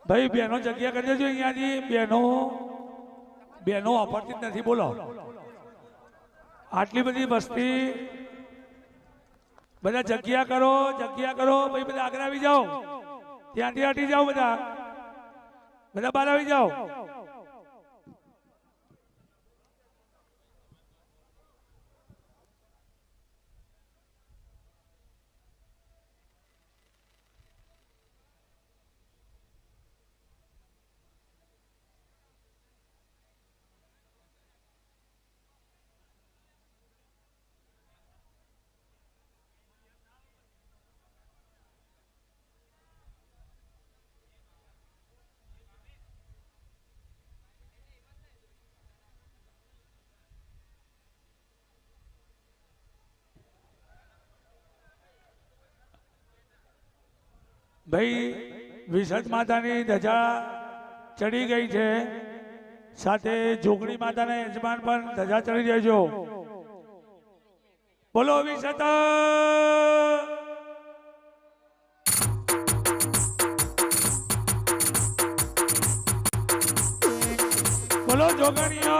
ભાઈ બહેનો જગ્યા કરી દેજો અહીંયાથી બહેનો અફરતી જ નથી બોલો આટલી બધી વસ્તી બધા જગ્યા કરો ભાઈ બધા આગળ આવી જાઓ ત્યાંથી હટી જાઓ બધા બહાર આવી જાઓ ભાઈ વિસર્જ માતાની ધજા ચડી ગઈ છે સાથે જોગણી માતાના યજમાન પણ ધજા ચડી દેજો બોલો વિસર્જ બોલો જોગણીઓ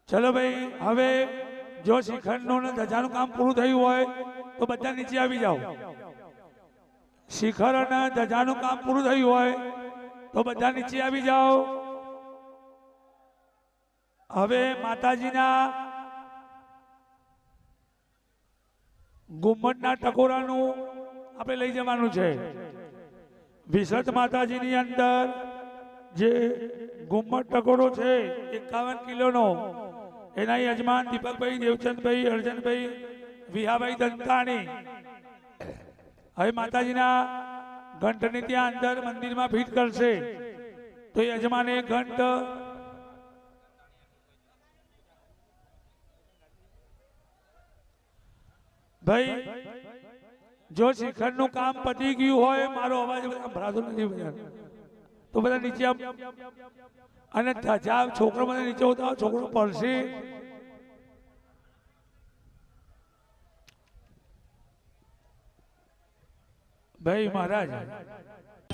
ચલો ભાઈ હવે જો શિખરનું ને ધજાનું કામ પૂરું થયું હોય તો બધા નીચે આવી જાઓ શિખર અને ધજાનું કામ પૂરું થયું હોય તો બધા નીચે આવી જાઓ હવે માતાજીના ગુમ્મટના ટકોરાનું આપણે લઈ જવાનું છે વિસર્જ માતાજીની અંદર જે ગુમ્મટ ટકોરો છે 51 કિલોનો એના યજમાન દીપકભાઈ દેવચંદભાઈ અર્જનભાઈ વિહાભાઈ દંતાણી હવે માતાજીના ઘંટની ત્યાં અંદર મંદિરમાં ફિટ કરશે તો યજમાને ઘંટ ભાઈ જો શિખરનું કામ પતી ગયું હોય મારો અવાજ ભરાતો નથી તો બધા નીચે અને ધજા છોકરો મને નીચે ઉતારો છોકરો પડશે ભાઈ મહારાજ